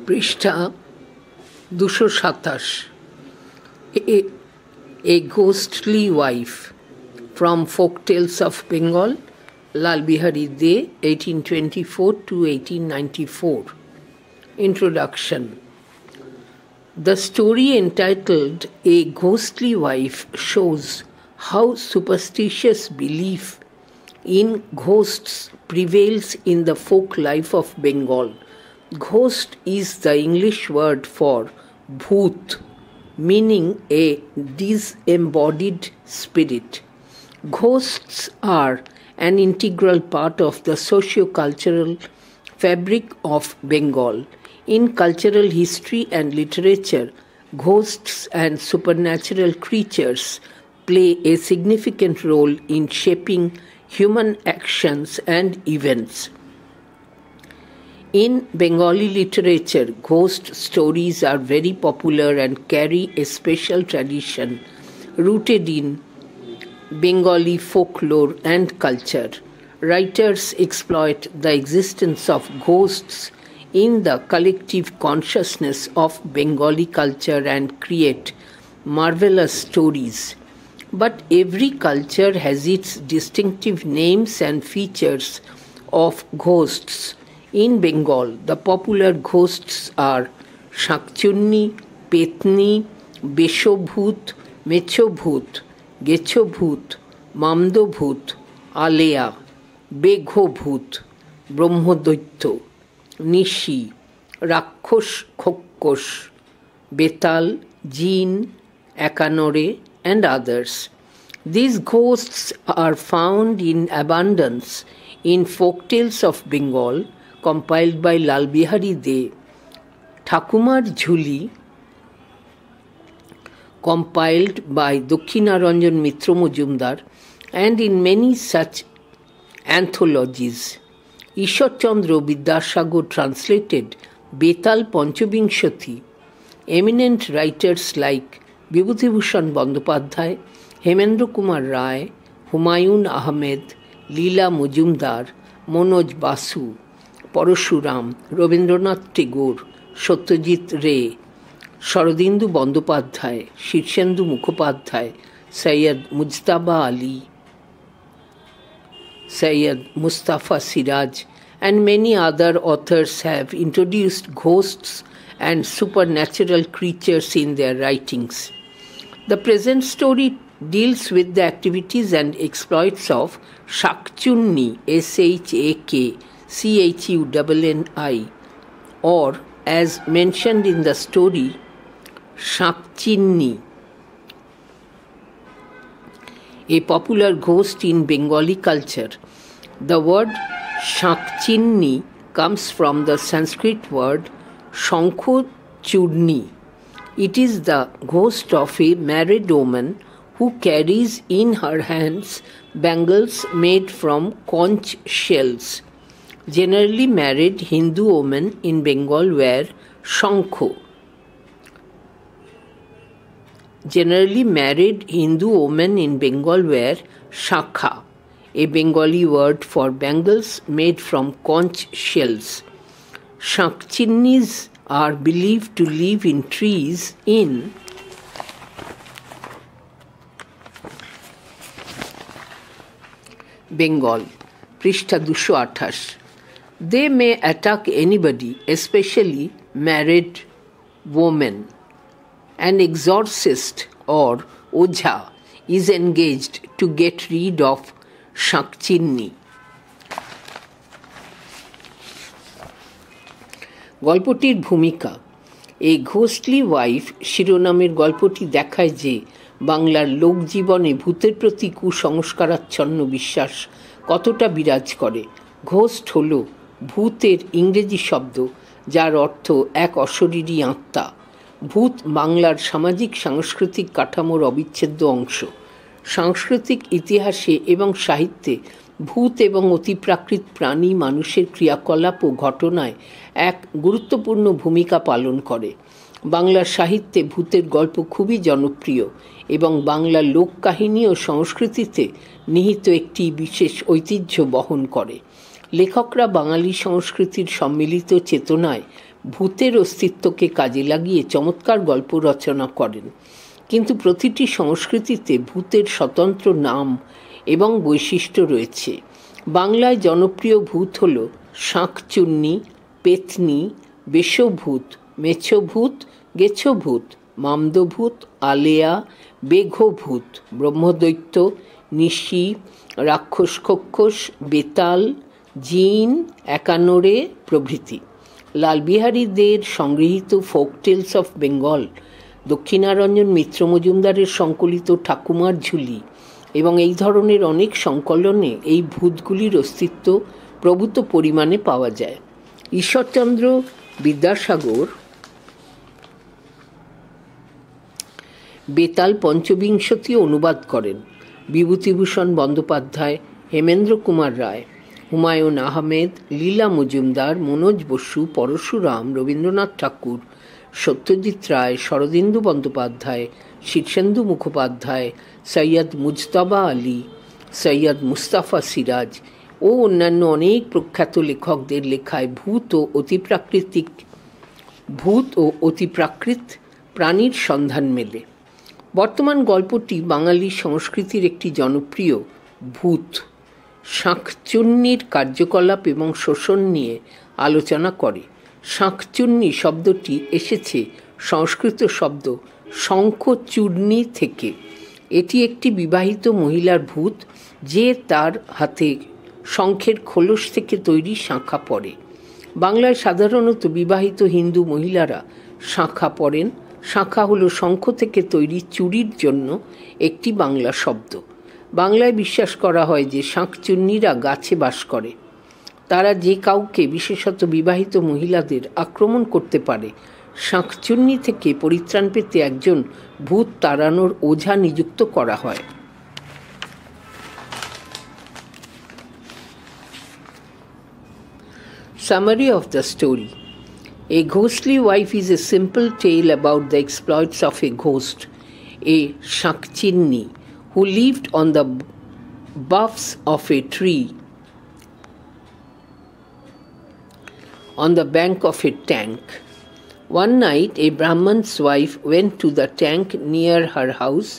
পৃষ্ঠা 227 A Ghostly Wife from Folktales of Bengal, Lal Bihari De, 1824 to 1894. Introduction. The story entitled A Ghostly Wife shows how superstitious belief in ghosts prevails in the folk life of Bengal. Ghost is the English word for bhoot, meaning a disembodied spirit. Ghosts are an integral part of the socio-cultural fabric of Bengal. In cultural history and literature, ghosts and supernatural creatures play a significant role in shaping human actions and events. In Bengali literature, ghost stories are very popular and carry a special tradition rooted in Bengali folklore and culture. Writers exploit the existence of ghosts in the collective consciousness of Bengali culture and create marvelous stories. But every culture has its distinctive names and features of ghosts. In Bengal, the popular ghosts are Shakchunni, Petni, Beshobhut, Mechobhut, Gechobhut, Mamdobhut, Alea, Beghobhut, Brahmodaitya, Nishi, Rakhosh Khokkosh, Betal, Jin, Akanore, and others. These ghosts are found in abundance in Folktales of Bengal, compiled by Lal Bihari De, Thakumar Jhuli, compiled by Dakshinaranjan Mitra Majumdar, and in many such anthologies. Ishwar Chandra Vidyasagar translated Betal Panchavinshati. Eminent writers like Bibhutibhushan Bandopadhyay, Hemendra Kumar Ray, Humayun Ahmed, Leela Majumdar, Manoj Basu, Parashuram, Rabindranath Tagore, Satyajit Ray, Sharadindu Bandopadhyay, Shirshendu Mukhopadhyay, Sayyid Mujtaba Ali, Sayyid Mustafa Siraj, and many other authors have introduced ghosts and supernatural creatures in their writings. The present story deals with the activities and exploits of Shakchunni, Shakchunni, or as mentioned in the story, Shakchinni, a popular ghost in Bengali culture. The word Shakchinni comes from the Sanskrit word Shankho Chudni. It is the ghost of a married woman who carries in her hands bangles made from conch shells. Generally married Hindu women in Bengal wear Shankho. Generally married Hindu women in Bengal wear Shakha, a Bengali word for bangles made from conch shells. Shakchinnis are believed to live in trees in Bengal. Prishtha 228. They may attack anybody, especially married women. An exorcist or ojha is engaged to get rid of Shakchinni. গল্পটির ভূমিকা। এ ঘোস্টলি wife শিরোনামের গল্পটি দেখায় যে বাংলার লোকজীবনে ভূতের প্রতি কুসংস্কারাচ্ছন্ন বিশ্বাস কতটা বিরাজ করে। ঘোস্ট হল ভূতের ইংরেজি শব্দ, যার অর্থ এক অশরীরী আত্মা। ভূত বাংলার সামাজিক সাংস্কৃতিক কাঠামোর অবিচ্ছেদ্য অংশ। সাংস্কৃতিক ইতিহাসে এবং সাহিত্যে ভূত এবং অতিপ্রাকৃত প্রাণী মানুষের ক্রিয়াকলাপ ও ঘটনায় এক গুরুত্বপূর্ণ ভূমিকা পালন করে। বাংলার সাহিত্যে ভূতের গল্প খুবই জনপ্রিয় এবং বাংলার লোককাহিনী ও সংস্কৃতিতে নিহিত একটি বিশেষ ঐতিহ্য বহন করে। লেখকরা বাঙালি সংস্কৃতির সম্মিলিত চেতনায় ভূতের অস্তিত্বকে কাজে লাগিয়ে চমৎকার গল্প রচনা করেন, কিন্তু প্রতিটি সংস্কৃতিতে ভূতের স্বতন্ত্র নাম এবং বৈশিষ্ট্য রয়েছে। বাংলায় জনপ্রিয় ভূত হল শাঁকচুন্নি, পেতনি, বেশভূত, মেছভূত, গেছভূত, মামদভূত, আলেয়া, বেঘভূত, ব্রহ্মদৈত্য, নিশি, রাক্ষস খক্ষস, বেতাল, জিন, একানোরে প্রভৃতি। লালবিহারী দের সংগৃহীত folk tales of Bengal, Dakshinaranjan Mitra মজুমদারের সংকলিত ঠাকুমার ঝুলি এবং এই ধরনের অনেক সংকলনে এই ভূতগুলির অস্তিত্ব প্রভূত পরিমাণে পাওয়া যায়। ঈশ্বরচন্দ্র বিদ্যাসাগর বেতাল পঞ্চবিংশতি অনুবাদ করেন। বিভূতিভূষণ বন্দ্যোপাধ্যায়, হেমেন্দ্র কুমার রায়, হুমায়ুন আহমেদ, লীলা মজুমদার, মনোজ বসু, পরশুরাম, রবীন্দ্রনাথ ঠাকুর, সত্যজিৎ রায়, শরদিন্দু বন্দ্যোপাধ্যায়, শীর্ষেন্দু মুখোপাধ্যায়, সৈয়দ মুজতবা আলী, সৈয়দ মুস্তাফা সিরাজ ও অন্যান্য অনেক প্রখ্যাত লেখকদের লেখায় ভূত ও অতিপ্রাকৃত প্রাণীর সন্ধান মেলে। বর্তমান গল্পটি বাঙালি সংস্কৃতির একটি জনপ্রিয় ভূত শাঁকচুন্নির কার্যকলাপ এবং শোষণ নিয়ে আলোচনা করে। শাঁকচুন্নি শব্দটি এসেছে সংস্কৃত শব্দ শঙ্খচূর্ণি থেকে। এটি একটি বিবাহিত মহিলার ভূত যে তার হাতে শঙ্খের খোলস থেকে তৈরি শাঁখা পরে। বাংলায় সাধারণত বিবাহিত হিন্দু মহিলারা শাঁখা পরেন। শাঁখা হলো শঙ্খ থেকে তৈরি চুড়ির জন্য একটি বাংলা শব্দ। বাংলায় বিশ্বাস করা হয় যে শাঁকচুন্নিরা গাছে বাস করে। তারা যে কাউকে, বিশেষত বিবাহিত মহিলাদের আক্রমণ করতে পারে। শাঁকচুন্নি থেকে পরিত্রাণ পেতে একজন ভূত তাড়ানোর ওঝা নিযুক্ত করা হয়। Summary of the story. A ghostly wife is a simple tale about the exploits of a ghost, a Shankchinni, who lived on the boughs of a tree on the bank of a tank. One night, a Brahman's wife went to the tank near her house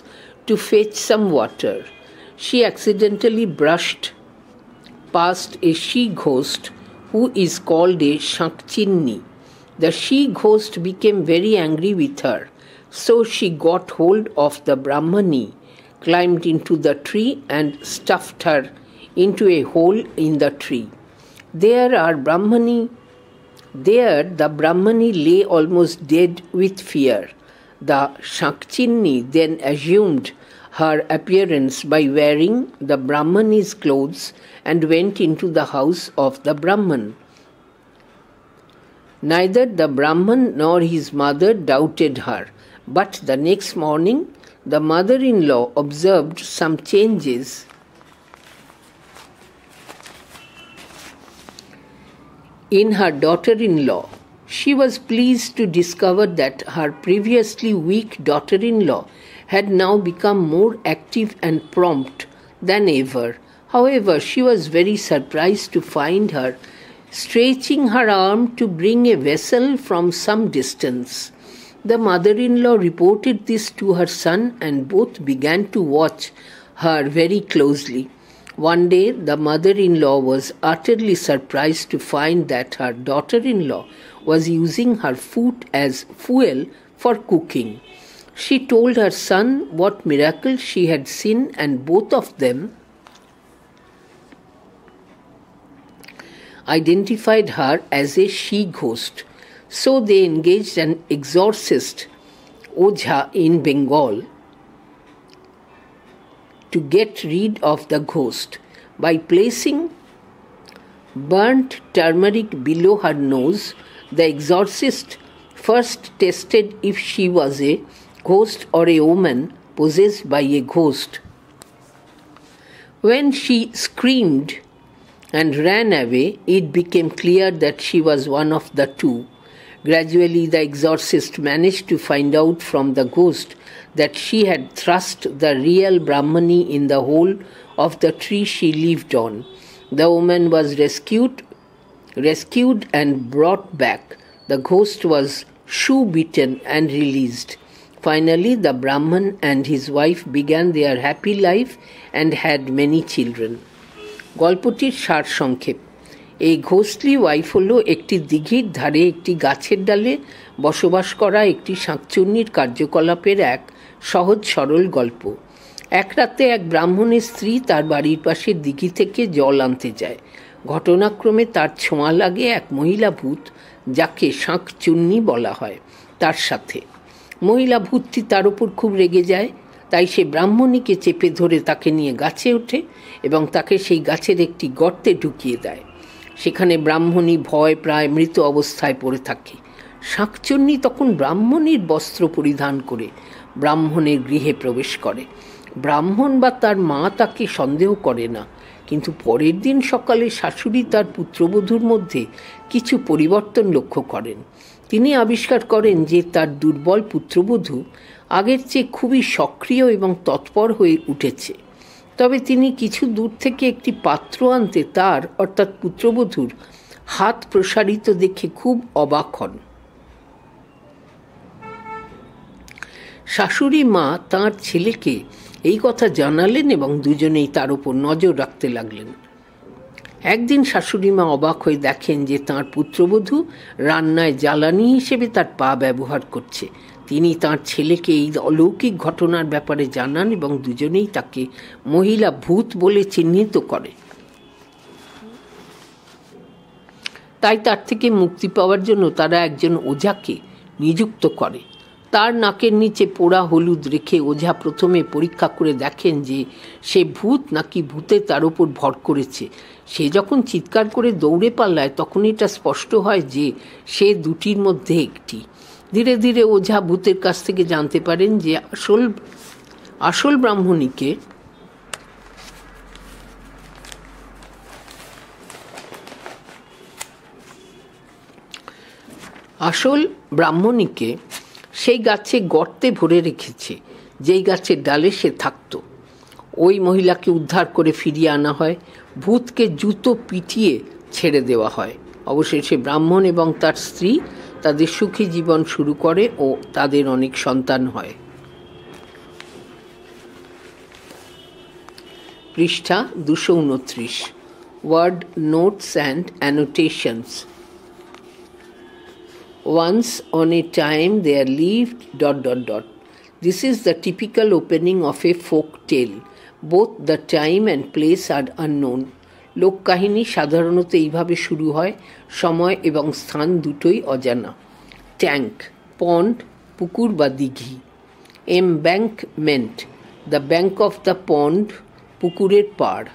to fetch some water. She accidentally brushed past a she-ghost who is called a Shankchinni. The she-ghost became very angry with her, so she got hold of the Brahmani, climbed into the tree and stuffed her into a hole in the tree. There the Brahmani lay almost dead with fear. The Shankchinni then assumed her appearance by wearing the Brahmani's clothes and went into the house of the Brahman. Neither the Brahman nor his mother doubted her, but the next morning the mother-in-law observed some changes in her daughter-in-law. She was pleased to discover that her previously weak daughter-in-law had now become more active and prompt than ever. However, she was very surprised to find her stretching her arm to bring a vessel from some distance. The mother-in-law reported this to her son, and both began to watch her very closely. One day, the mother-in-law was utterly surprised to find that her daughter-in-law was using her food as fuel for cooking. She told her son what miracle she had seen, and both of them identified her as a she-ghost. So they engaged an exorcist, Ojha in Bengal, to get rid of the ghost. By placing burnt turmeric below her nose, the exorcist first tested if she was a ghost or a woman possessed by a ghost. When she screamed and ran away, it became clear that she was one of the two. Gradually, the exorcist managed to find out from the ghost that she had thrust the real Brahmani in the hole of the tree she lived on. The woman was rescued and brought back. The ghost was shoe-beaten and released. Finally, the Brahman and his wife began their happy life and had many children. গল্পটির সারসংক্ষেপ: এই ঘোস্টলি wife হলো একটি দিঘির ধারে একটি গাছের ডালে বসবাস করা একটি শাঁকচুন্নির কার্যকলাপের এক সহজ সরল গল্প। এক রাতে এক ব্রাহ্মণের স্ত্রী তার বাড়ির পাশের দিঘি থেকে জল আনতে যায়। ঘটনাক্রমে তার ছোঁয়া লাগে এক মহিলা ভূত, যাকে শাঁকচুন্নি বলা হয়, তার সাথে। মহিলা ভূতটি তার উপর খুব রেগে যায়, তাই সে ব্রাহ্মণীকে চেপে ধরে তাকে নিয়ে গাছে ওঠে এবং তাকে সেই গাছের একটি গর্তে ঢুকিয়ে দেয়। সেখানে ব্রাহ্মণী ভয় প্রায় মৃত অবস্থায় পড়ে থাকে। শাঁকচুন্নি তখন ব্রাহ্মণীর বস্ত্র পরিধান করে ব্রাহ্মণের গৃহে প্রবেশ করে। ব্রাহ্মণ বা তার মা তাকে সন্দেহ করে না, কিন্তু পরের দিন সকালে শাশুড়ি তার পুত্রবধূর মধ্যে কিছু পরিবর্তন লক্ষ্য করেন। তিনি আবিষ্কার করেন যে তার দুর্বল পুত্রবধূ আগের চেয়ে খুবই সক্রিয় এবং তৎপর হয়ে উঠেছে। তবে তিনি কিছু দূর থেকে একটি পাত্র আনতে তার অর্থাৎ পুত্রবধূর হাত প্রসারিত দেখে খুব অবাক হন। শাশুড়ি মা তাঁর ছেলেকে এই কথা জানালেন এবং দুজনেই তার উপর নজর রাখতে লাগলেন। একদিন শাশুড়ি মা অবাক হয়ে দেখেন যে তাঁর পুত্রবধূ রান্নায় জ্বালানি হিসেবে তার পা ব্যবহার করছে। তিনি তাঁর ছেলেকে এই অলৌকিক ঘটনার ব্যাপারে জানান এবং দুজনেই তাকে মহিলা ভূত বলে চিহ্নিত করে। তাই তার থেকে মুক্তি পাওয়ার জন্য তারা একজন ওঝাকে নিযুক্ত করে। তার নাকের নিচে পোড়া হলুদ রেখে ওঝা প্রথমে পরীক্ষা করে দেখেন যে সে ভূত নাকি ভূতে তার উপর ভর করেছে। সে যখন চিৎকার করে দৌড়ে পালায় তখন এটা স্পষ্ট হয় যে সে দুটির মধ্যে একটি। ধীরে ধীরে ওঝা ভূতের কাছ থেকে জানতে পারেন যে আসল ব্রাহ্মণীকে সেই গাছে গর্তে ভরে রেখেছে, যেই গাছের ডালে সে থাকত। ওই মহিলাকে উদ্ধার করে ফিরিয়ে আনা হয়। ভূতকে জুতো পিটিয়ে ছেড়ে দেওয়া হয়। অবশেষে ব্রাহ্মণ এবং তার স্ত্রী তাদের সুখী জীবন শুরু করে ও তাদের অনেক সন্তান হয়। পৃষ্ঠা 229। Word notes and annotations. Once on a time there lived ... This is the typical opening of a folk tale. Both the time and place are unknown. লোককাহিনী সাধারণত এইভাবে শুরু হয়, সময় এবং স্থান দুটোই অজানা। ট্যাঙ্ক, পন্ড, পুকুর বা দিঘি। Embankment, the bank of the pond, পুকুরের পাড়।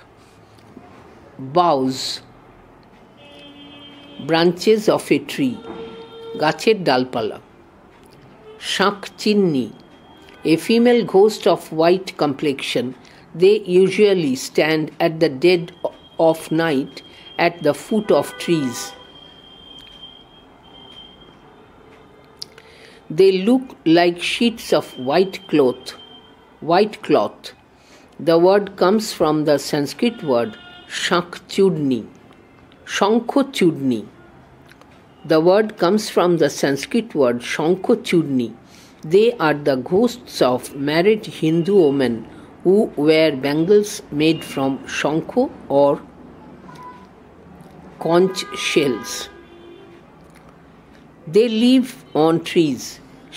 Boughs, branches of a tree, গাছের ডালপালা। শাঁকচিন্নি, a female ghost of white complexion. They usually stand at the dead of night at the foot of trees. They look like sheets of white cloth. The word comes from the Sanskrit word shankchudni. Shankhochudni. The word comes from the Sanskrit word shankhochudni. They are the ghosts of married Hindu women who wear bangles made from shankho or conch shells. They live on trees.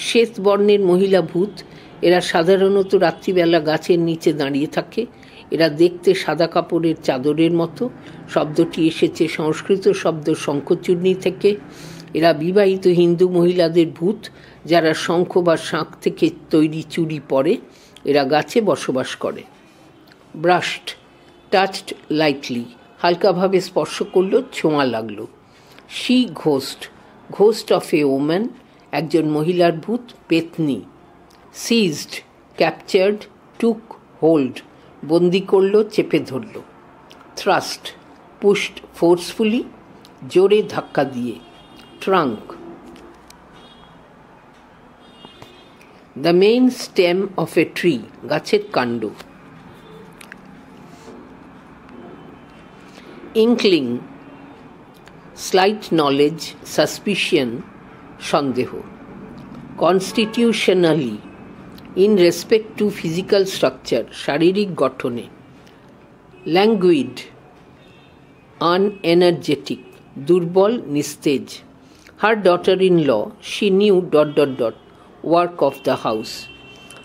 শ্বেত বর্ণের মহিলা ভূত, এরা সাধারণত রাত্রিবেলা গাছের নিচে দাঁড়িয়ে থাকে। এরা দেখতে সাদা কাপড়ের চাদরের মতো। শব্দটি এসেছে সংস্কৃত শব্দ শঙ্খচূর্ণী থেকে। এরা বিবাহিত হিন্দু মহিলাদের ভূত, যারা শঙ্খ বা শাঁখ থেকে তৈরি চুড়ি পরে। এরা গাছে বসবাস করে। ব্রাশড, টাচড লাইটলি, হালকাভাবে স্পর্শ করল, ছোঁয়া লাগলো। She ghost, ghost of a woman, একজন মহিলার ভূত, পেতনি। সিজড, ক্যাপচার্ড, টুক হোল্ড, বন্দি করল, চেপে ধরল। থ্রাস্ট, পুশড ফোর্সফুলি, জোরে ধাক্কা দিয়ে। Trunk, the main stem of a tree, গাছের কাণ্ড। inkling, slight knowledge, suspicion, সন্দেহ. Constitutionally, in respect to physical structure, শারীরিক গঠনে. Languid, unenergetic, দুর্বল, নিস্তেজ. Her daughter-in-law, she knew ... work of the house.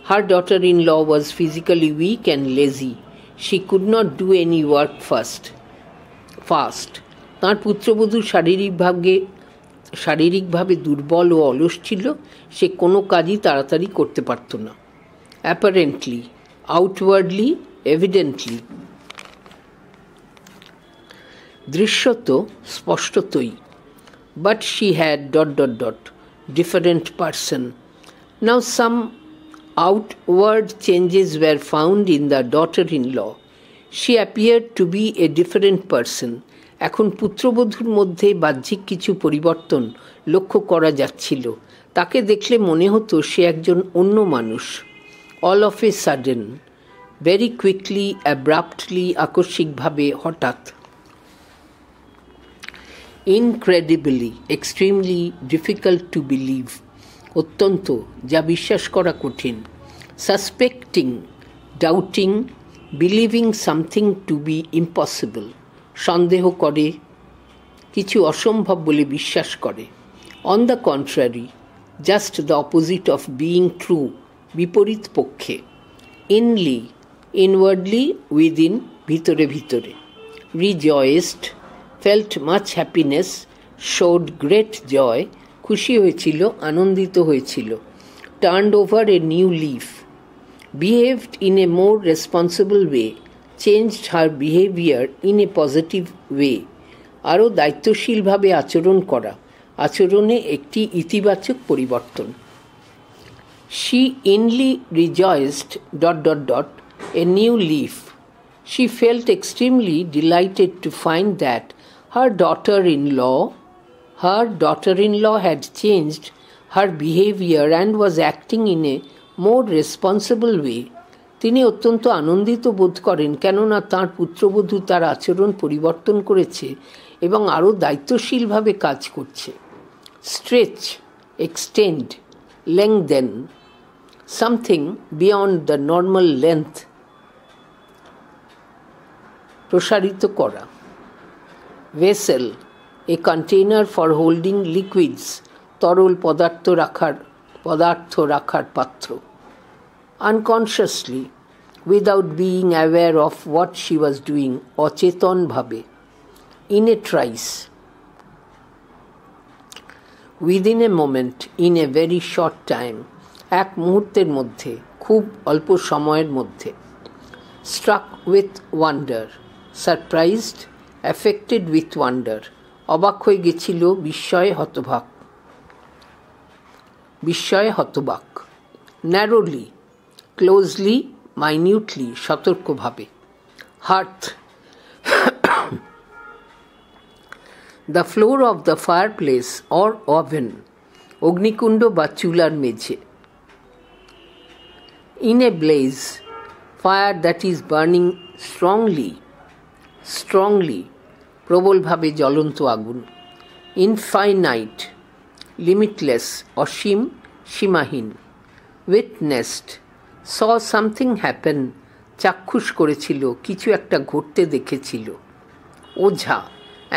Her daughter-in-law was physically weak and lazy. She could not do any work fast. তাঁর পুত্রবধূ শারীরিকভাবে দুর্বল ও অলস ছিল, সে কোনো কাজই তাড়াতাড়ি করতে পারত না. Apparently, outwardly, evidently. দৃশ্যত, স্পষ্টতই. But she had ... different person. Now some outward changes were found in the daughter-in-law. She appeared to be a different person. এখন পুত্রবধূর মধ্যে বাহ্যিক কিছু পরিবর্তন লক্ষ্য করা যাচ্ছিল. তাকে দেখলে মনে হতো সে একজন অন্য মানুষ. All of a sudden, very quickly, abruptly, আকস্মিকভাবে, হঠাৎ. Incredibly, extremely difficult to believe. অত্যন্ত, যা বিশ্বাস করা কঠিন. Suspecting, doubting, believing something to be impossible. সন্দেহ করে, কিছু অসম্ভব বলে বিশ্বাস করে. On the contrary, just the opposite of being true, বিপরীত পক্ষে. Inly, inwardly, within, ভিতরে ভিতরে. Rejoiced, felt much happiness, showed great joy, খুশি হয়েছিল, আনন্দিত হয়েছিল. Turned over a new leaf. Behaved in a more responsible way, changed her behavior in a positive way. আরও দায়িত্বশীলভাবে আচরণ করা, আচরণে একটি ইতিবাচক পরিবর্তন. She inly rejoiced ... a new leaf. She felt extremely delighted to find that her daughter-in-law had changed her behavior and was acting in a more responsible way. তিনি অত্যন্ত আনন্দিত বোধ করেন, কেননা তাঁর পুত্রবধূ তার আচরণ পরিবর্তন করেছে এবং আরও দায়িত্বশীলভাবে কাজ করছে. Stretch, extend, lengthen, something beyond the normal length. প্রসারিত করা. Vessel, a container for holding liquids, তরল পদার্থ রাখার পাত্র. Unconsciously, without being aware of what she was doing, অচেতনভাবে. In a trice, within a moment, in a very short time, এক মুহূর্তের মধ্যে, খুব অল্প সময়ের মধ্যে. Struck with wonder, surprised, affected with wonder, অবাক হয়ে গেছিল, বিস্ময়ে হতবাক. Narrowly, closely, minutely, সতর্কভাবে. Hearth, the floor of the fireplace or oven, অগ্নিকুণ্ড বা চুলার মেঝে. In a blaze, fire that is burning strongly, প্রবলভাবে জ্বলন্ত আগুন. Infinite, limitless, অসীম, সীমাহীন. Witnessed, saw something happen, চাক্ষুষ করেছিল, কিছু একটা ঘটতে দেখেছিল. ওঝা,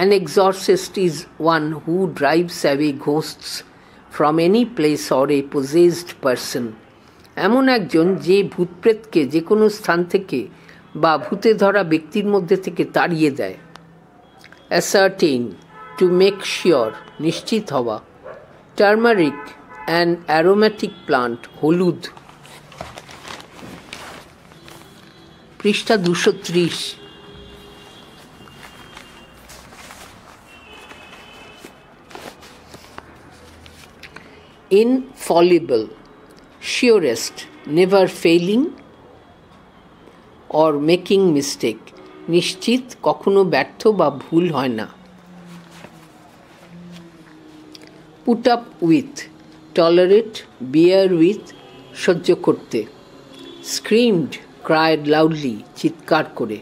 an exorcist is one who drives away ghosts from any place or a possessed person. এমন একজন যে ভূতপ্রেতকে যে কোনো স্থান থেকে বা ভূতে ধরা ব্যক্তির মধ্যে থেকে তাড়িয়ে দেয়. Ascertain, to make sure, নিশ্চিত হওয়া. Turmeric, an aromatic plant, হলুদ. পৃষ্ঠা 230. Infallible, surest, never failing or making mistake, নিশ্চিত, কখনো ব্যর্থ বা ভুল হয় না. Put up with, tolerate, bear with, সহ্য করতে. Screamed, cried loudly, চিৎকার করে.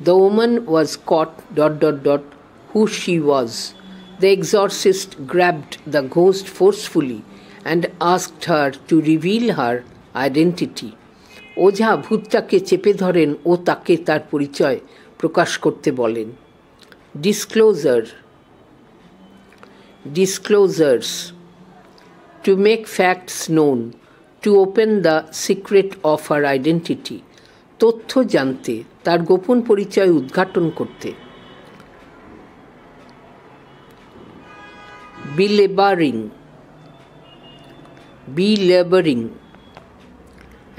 The woman was caught, ... who she was. The exorcist grabbed the ghost forcefully and asked her to reveal her identity. ওঝা ভূতটাকে চেপে ধরেন ও তাকে তার পরিচয় প্রকাশ করতে বলেন। Disclosures. To make facts known, to open the secret of her identity. তথ্য জানতে, তার গোপন পরিচয় উদ্ঘাটন করতে। Belaboring.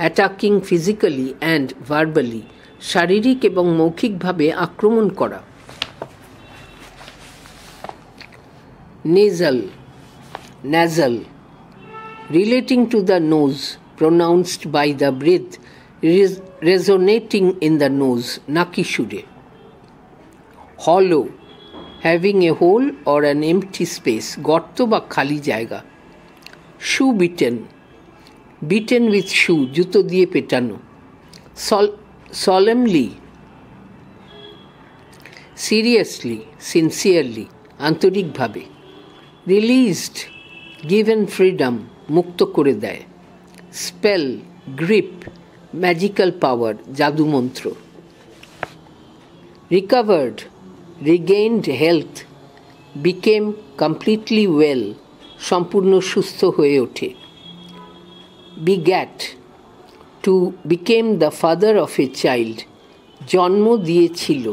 Attacking physically and verbally. শারীরিক এবং মৌখিকভাবে আক্রমণ করা। Nasal. Relating to the nose, pronounced by the breath, resonating in the nose, নাকি সুরে। Hollow. Having a hole or an empty space, গর্ত বা খালি জায়গা। Shoe beaten with shoe, জুতো দিয়ে পেটানো। Solemnly. Seriously, sincerely, আন্তরিকভাবে। Released, given freedom, মুক্ত করে দেয়। Spell, grip, magical power, জাদুমন্ত্র। Recovered, regained health, became completely well, সম্পূর্ণ সুস্থ হয়ে ওঠে। Begat, to became the father of a child, জন্ম দিয়েছিল।